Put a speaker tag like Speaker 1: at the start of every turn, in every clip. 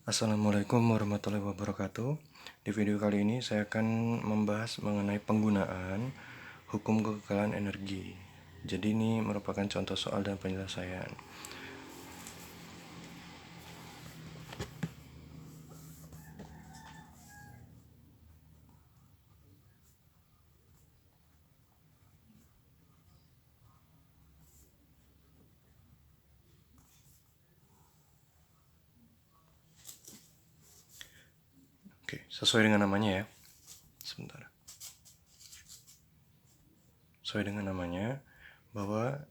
Speaker 1: Assalamualaikum warahmatullahi wabarakatuh. Di video kali ini saya akan membahas mengenai penggunaan hukum kekekalan energi. Jadi ini merupakan contoh soal dan penyelesaian. Oke, sesuai dengan namanya ya. Sebentar. Sesuai dengan namanya bahwa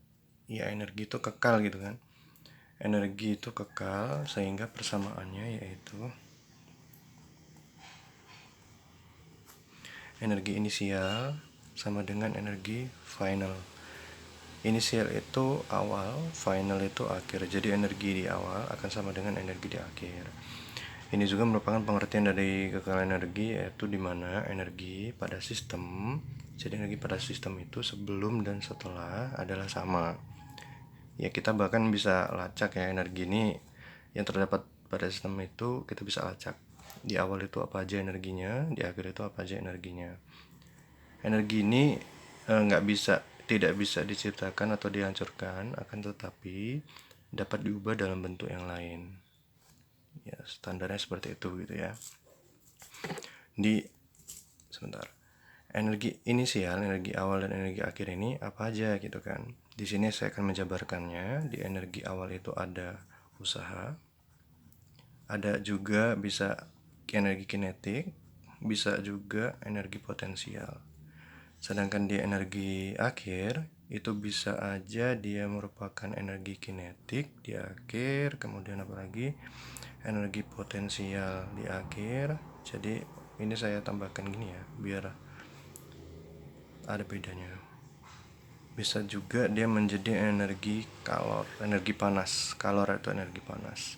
Speaker 1: ya energi itu kekal gitu kan. Energi itu kekal sehingga persamaannya yaitu energi inisial sama dengan energi final. Inisial itu awal, final itu akhir. Jadi energi di awal akan sama dengan energi di akhir. Ini juga merupakan pengertian dari kekekalan energi, yaitu di mana energi pada sistem, jadi energi pada sistem itu sebelum dan setelah adalah sama. Ya kita bahkan bisa lacak ya, energi ini yang terdapat pada sistem itu kita bisa lacak. Di awal itu apa aja energinya, di akhir itu apa aja energinya. Energi ini tidak bisa diciptakan atau dihancurkan, akan tetapi dapat diubah dalam bentuk yang lain. Ya, standarnya seperti itu gitu ya. Sebentar. Energi inisial, energi awal dan energi akhir ini apa aja gitu kan. Di sini saya akan menjabarkannya. Di energi awal itu ada usaha. Ada juga bisa energi kinetik, bisa juga energi potensial. Sedangkan di energi akhir itu bisa aja dia merupakan energi kinetik di akhir, kemudian apalagi energi potensial di akhir. Jadi ini saya tambahkan gini ya, biar ada bedanya. Bisa juga dia menjadi energi kalor, energi panas. Kalor itu energi panas.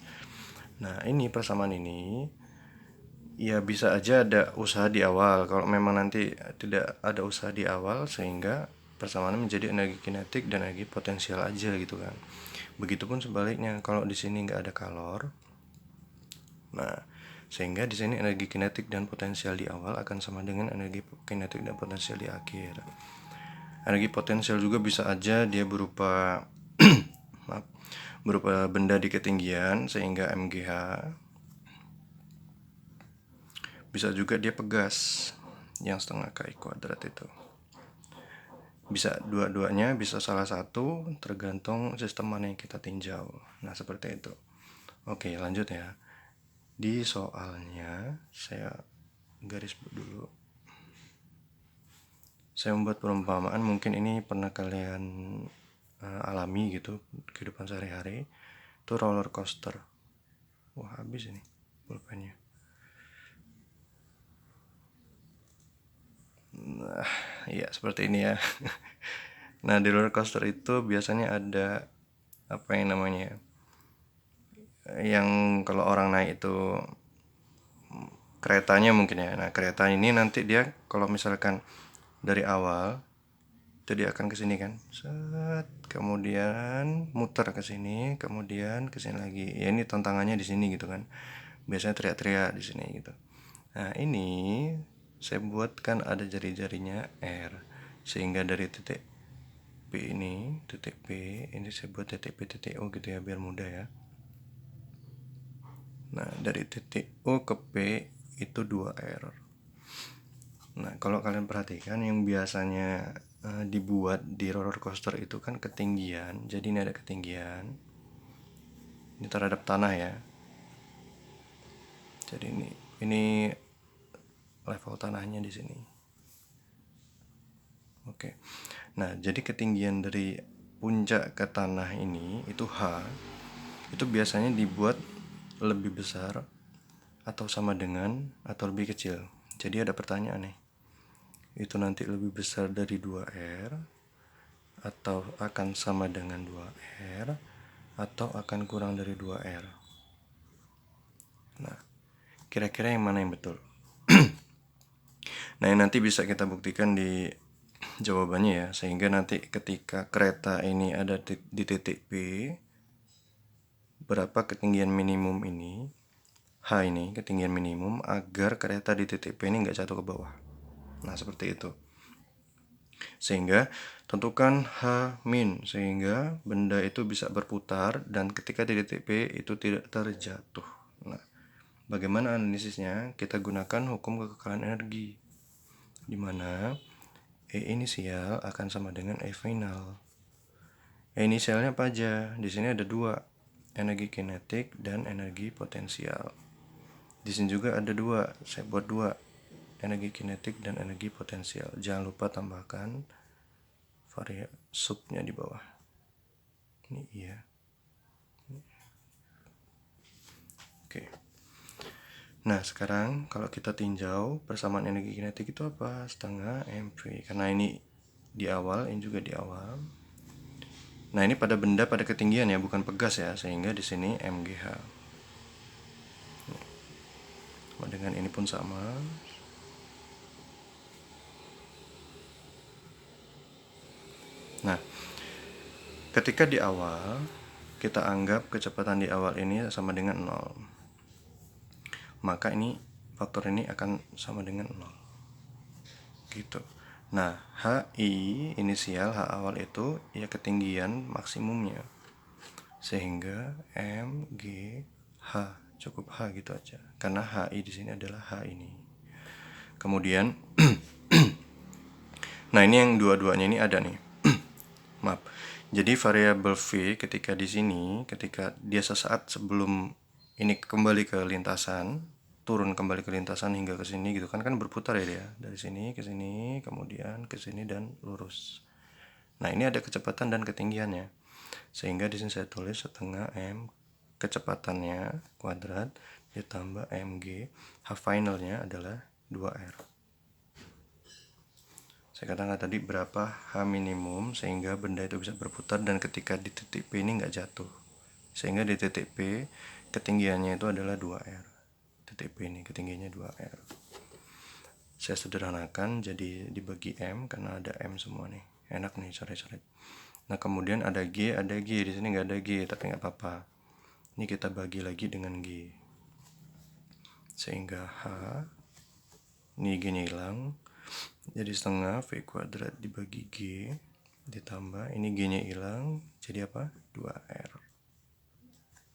Speaker 1: Nah, ini persamaan ini ya bisa aja ada usaha di awal. Kalau memang nanti tidak ada usaha di awal, sehingga persamaan menjadi energi kinetik dan energi potensial aja gitu kan. Begitupun sebaliknya, kalau di sini nggak ada kalor, nah sehingga di sini energi kinetik dan potensial di awal akan sama dengan energi kinetik dan potensial di akhir. Energi potensial juga bisa aja dia berupa maaf, berupa benda di ketinggian sehingga MGH. Bisa juga dia pegas yang setengah KI kuadrat itu. Bisa dua-duanya, bisa salah satu, tergantung sistem mana yang kita tinjau. Nah, seperti itu. Oke, lanjut ya. Di soalnya saya garis dulu. Saya membuat perumpamaan, mungkin ini pernah kalian alami gitu kehidupan sehari-hari. Itu roller coaster. Wah, habis ini pulpennya. Nah, ya seperti ini ya. Nah, di roller coaster itu biasanya ada apa yang namanya, yang kalau orang naik itu keretanya mungkin ya. Nah, kereta ini nanti dia kalau misalkan dari awal itu dia akan ke sini kan. Set, kemudian muter ke sini, kemudian ke sini lagi. Ya ini tantangannya di sini gitu kan. Biasanya teriak-teriak di sini gitu. Nah, ini saya buatkan ada jari-jarinya R, sehingga dari titik P ini, titik P ini saya buat titik P titik O gitu ya, biar mudah ya. Nah, dari titik O ke P itu 2R. Nah, kalau kalian perhatikan yang biasanya dibuat di roller coaster itu kan ketinggian. Jadi ini ada ketinggian. Ini terhadap tanah ya. Jadi ini level tanahnya di sini. Oke. Nah, jadi ketinggian dari puncak ke tanah ini itu H. Itu biasanya dibuat lebih besar atau sama dengan atau lebih kecil. Jadi ada pertanyaan nih. Itu nanti lebih besar dari 2R atau akan sama dengan 2R atau akan kurang dari 2R. Nah, kira-kira yang mana yang betul? Nah, yang nanti bisa kita buktikan di jawabannya ya, sehingga nanti ketika kereta ini ada di titik P, berapa ketinggian minimum ini, H ini, ketinggian minimum, agar kereta di titik P ini nggak jatuh ke bawah. Nah, seperti itu. Sehingga tentukan H min, sehingga benda itu bisa berputar dan ketika di titik P itu tidak terjatuh. Nah, bagaimana analisisnya? Kita gunakan hukum kekekalan energi, di mana E inisial akan sama dengan E final. E inisialnya apa aja? Di sini ada dua, energi kinetik dan energi potensial. Di sini juga ada dua, saya buat dua, energi kinetik dan energi potensial. Jangan lupa tambahkan variabel subnya di bawah. Ini iya. Oke. Nah, sekarang kalau kita tinjau persamaan energi kinetik itu apa? Setengah mv. Karena ini di awal, ini juga di awal. Nah, ini pada benda pada ketinggian ya, bukan pegas ya, sehingga di sini mgh. Sama dengan ini pun sama. Nah, ketika di awal, kita anggap kecepatan di awal ini sama dengan 0. Maka ini faktor ini akan sama dengan 0. Gitu. Nah, HI inisial, H awal itu ya ketinggian maksimumnya. Sehingga mgh, cukup H gitu aja. Karena HI di sini adalah H ini. Kemudian nah, ini yang dua-duanya ini ada nih. Maaf. Jadi variabel V ketika di sini, ketika dia sesaat sebelum ini kembali ke lintasan, turun kembali ke lintasan hingga ke sini gitu kan berputar ya dia. Dari sini ke sini, kemudian ke sini dan lurus. Nah, ini ada kecepatan dan ketinggiannya. Sehingga di sini saya tulis setengah m kecepatannya kuadrat ditambah mg, H finalnya adalah 2r. Saya katakan tadi berapa H minimum sehingga benda itu bisa berputar dan ketika di titik P ini nggak jatuh. Sehingga di titik P ketinggiannya itu adalah 2R. Titik P ini ketinggiannya 2R. Saya sederhanakan jadi dibagi M karena ada M semua nih. Enak nih coret-coret. Nah, kemudian ada G, di sini nggak ada G tapi nggak apa-apa. Ini kita bagi lagi dengan G. Sehingga H, ini G-nya hilang. Jadi setengah V kuadrat dibagi G ditambah ini G-nya hilang, jadi apa? 2R.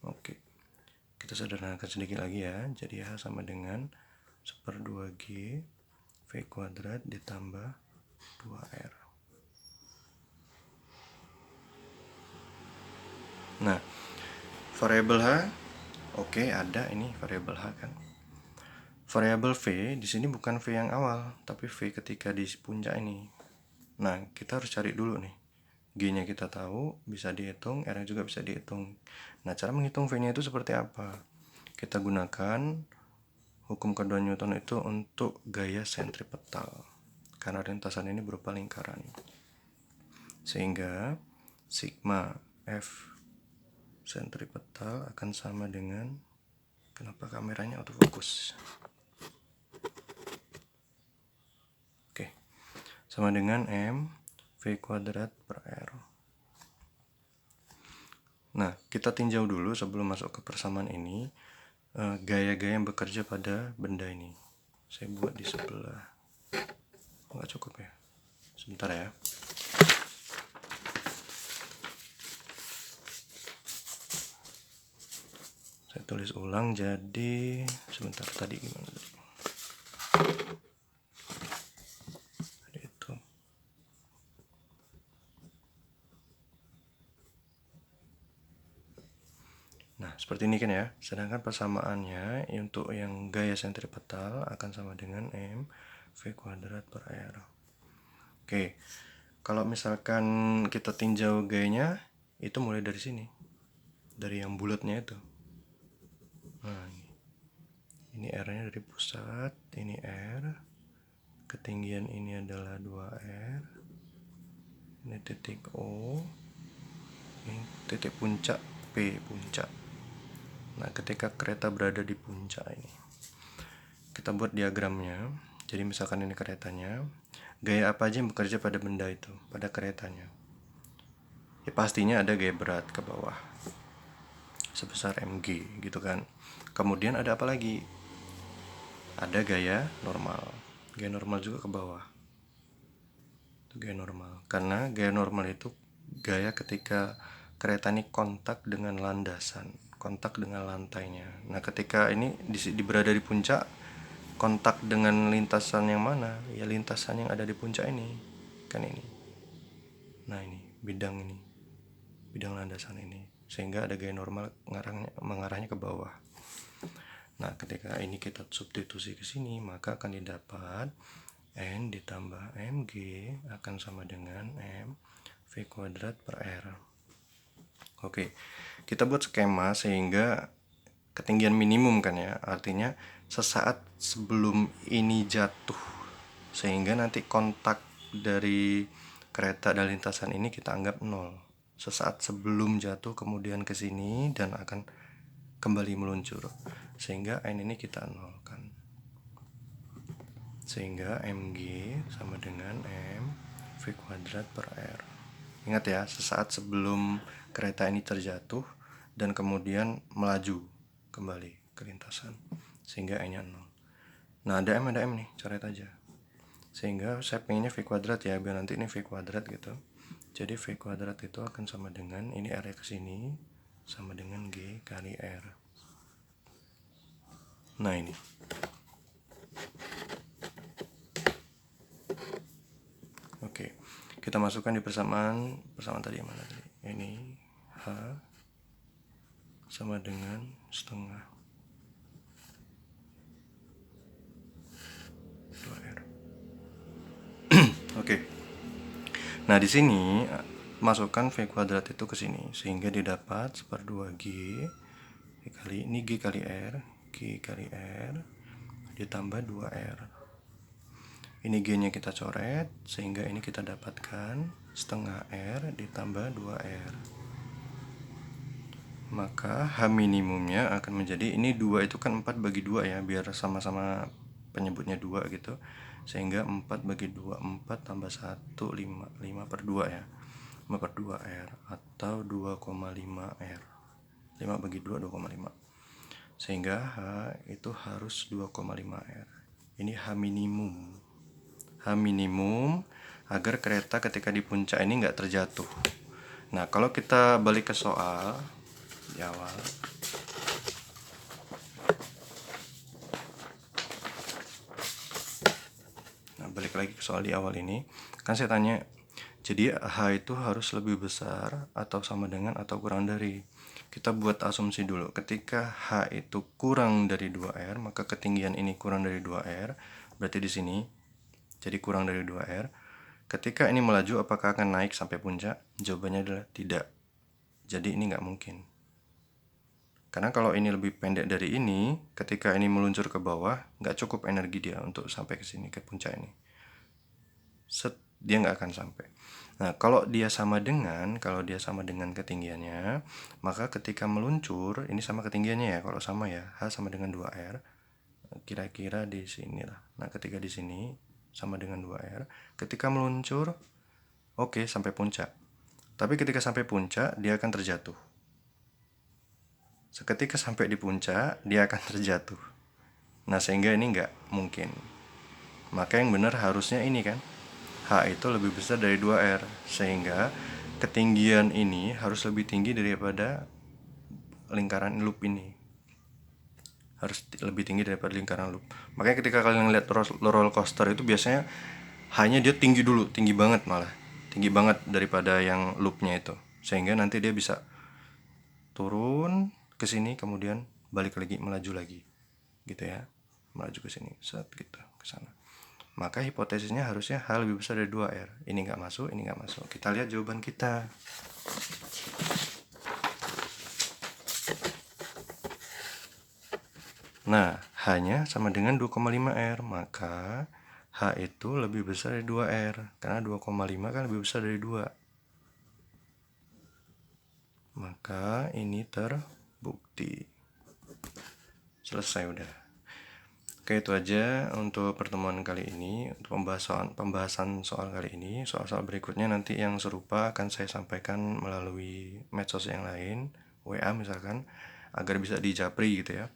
Speaker 1: Oke. Kita sederhanakan sedikit lagi ya. Jadi H sama dengan 1/2G V kuadrat ditambah 2R. Nah, variabel H, oke, ada ini variabel H kan. Variabel V di sini bukan V yang awal, tapi V ketika di puncak ini. Nah, kita harus cari dulu nih. G-nya kita tahu, bisa dihitung, R-nya juga bisa dihitung. Nah, cara menghitung V-nya itu seperti apa? Kita gunakan hukum kedua Newton itu untuk gaya sentripetal. Karena lintasan ini berupa lingkaran. Sehingga sigma F sentripetal akan sama dengan, kenapa kameranya autofocus? Oke, sama dengan M V kuadrat per R. Nah, kita tinjau dulu sebelum masuk ke persamaan ini gaya-gaya yang bekerja pada benda ini. Saya buat di sebelah. Nggak cukup ya. Sebentar ya. Saya tulis ulang jadi sebentar, tadi gimana tadi? Itu. Nah, seperti ini kan ya. Sedangkan persamaannya untuk yang gaya sentripetal akan sama dengan M V kuadrat per R. Oke. Kalau misalkan kita tinjau gayanya, itu mulai dari sini. Dari yang bulatnya itu. Nah, ini R-nya dari pusat, ini R. Ketinggian ini adalah 2R. Ini titik O. Ini titik puncak P, puncak. Nah, ketika kereta berada di puncak ini, kita buat diagramnya. Jadi misalkan ini keretanya, gaya apa aja yang bekerja pada benda itu, pada keretanya? Ya pastinya ada gaya berat ke bawah. sebesar mg gitu kan. Kemudian ada apa lagi? Ada gaya normal. Gaya normal juga ke bawah. Itu gaya normal. Karena gaya normal itu gaya ketika kereta ini kontak dengan landasan, kontak dengan lantainya. Nah, ketika ini berada di puncak, kontak dengan lintasan yang mana? Ya lintasan yang ada di puncak ini. Kan ini. Nah, ini bidang landasan ini. Sehingga ada gaya normal mengarahnya ke bawah. Nah, ketika ini kita substitusi ke sini, maka akan didapat N ditambah mg akan sama dengan m v kuadrat per r. Oke, kita buat skema sehingga ketinggian minimum kan ya, artinya sesaat sebelum ini jatuh, sehingga nanti kontak dari kereta dan lintasan ini kita anggap 0 sesaat sebelum jatuh, kemudian ke sini dan akan kembali meluncur, sehingga n ini kita nolkan, sehingga mg sama dengan m v kuadrat per r. Ingat ya, sesaat sebelum kereta ini terjatuh dan kemudian melaju kembali ke lintasan, sehingga n-nya 0. Nah, ada m nih, coret aja. Sehingga saya pengennya v kuadrat ya, biar nanti ini v kuadrat gitu. Jadi v kuadrat itu akan sama dengan, ini r ke sini, sama dengan g kali r. Nah, ini. Oke, kita masukkan di persamaan tadi yang mana tadi? Ini H sama dengan setengah 2R. Oke. Nah, di sini masukkan v kuadrat itu ke sini, sehingga didapat 1/2 g kali ini g kali r ditambah 2r. Ini g-nya kita coret, sehingga ini kita dapatkan setengah r ditambah 2r. Maka H minimumnya akan menjadi, ini 2 itu kan 4/2 ya, biar sama-sama penyebutnya 2 gitu. Sehingga 4/2, 4 tambah 1, 5, 5/2 ya. 5/2R atau 2,5R. 5/2, 2,5. Sehingga H itu harus 2,5R. Ini H minimum. H minimum agar kereta ketika di puncak ini nggak terjatuh. Nah, kalau kita balik ke soal di awal, balik lagi ke soal di awal ini, kan saya tanya, jadi H itu harus lebih besar atau sama dengan atau kurang dari. Kita buat asumsi dulu, ketika H itu kurang dari 2R, maka ketinggian ini kurang dari 2R, berarti di sini jadi kurang dari 2R. Ketika ini melaju, apakah akan naik sampai puncak? Jawabannya adalah tidak. Jadi ini nggak mungkin. Karena kalau ini lebih pendek dari ini, ketika ini meluncur ke bawah, nggak cukup energi dia untuk sampai ke sini, ke puncak ini. Dia nggak akan sampai. Nah, kalau dia sama dengan ketinggiannya, maka ketika meluncur, ini sama ketinggiannya ya, kalau sama ya, H sama dengan 2R, kira-kira di sini lah. Nah, ketika di sini sama dengan 2R, ketika meluncur, oke, sampai puncak. Tapi ketika sampai puncak, dia akan terjatuh. Seketika sampai di puncak, dia akan terjatuh. Nah, sehingga ini nggak mungkin. Maka yang benar harusnya ini kan, H itu lebih besar dari 2R, sehingga ketinggian ini harus lebih tinggi daripada lingkaran loop ini. Harus lebih tinggi daripada lingkaran loop. Makanya ketika kalian lihat roller coaster itu biasanya hanya dia tinggi dulu, tinggi banget malah. Tinggi banget daripada yang loopnya itu. Sehingga nanti dia bisa turun ke sini, kemudian balik lagi, melaju lagi. Gitu ya. Melaju ke sini, set gitu, ke sana. Maka hipotesisnya harusnya H lebih besar dari 2R. Ini nggak masuk, ini nggak masuk. Kita lihat jawaban kita. Nah, H-nya sama dengan 2,5R. Maka H itu lebih besar dari 2R. Karena 2,5 kan lebih besar dari 2. Maka ini terbukti. Selesai udah. Oke, itu aja untuk pertemuan kali ini, untuk pembahasan soal kali ini. Soal-soal berikutnya nanti yang serupa akan saya sampaikan melalui medsos yang lain, WA misalkan, agar bisa dijapri gitu ya.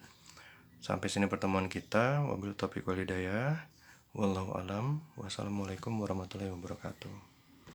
Speaker 1: Sampai sini pertemuan kita. Wabillahi taufiq wal hidayah. Wallahu alam. Wassalamualaikum warahmatullahi wabarakatuh.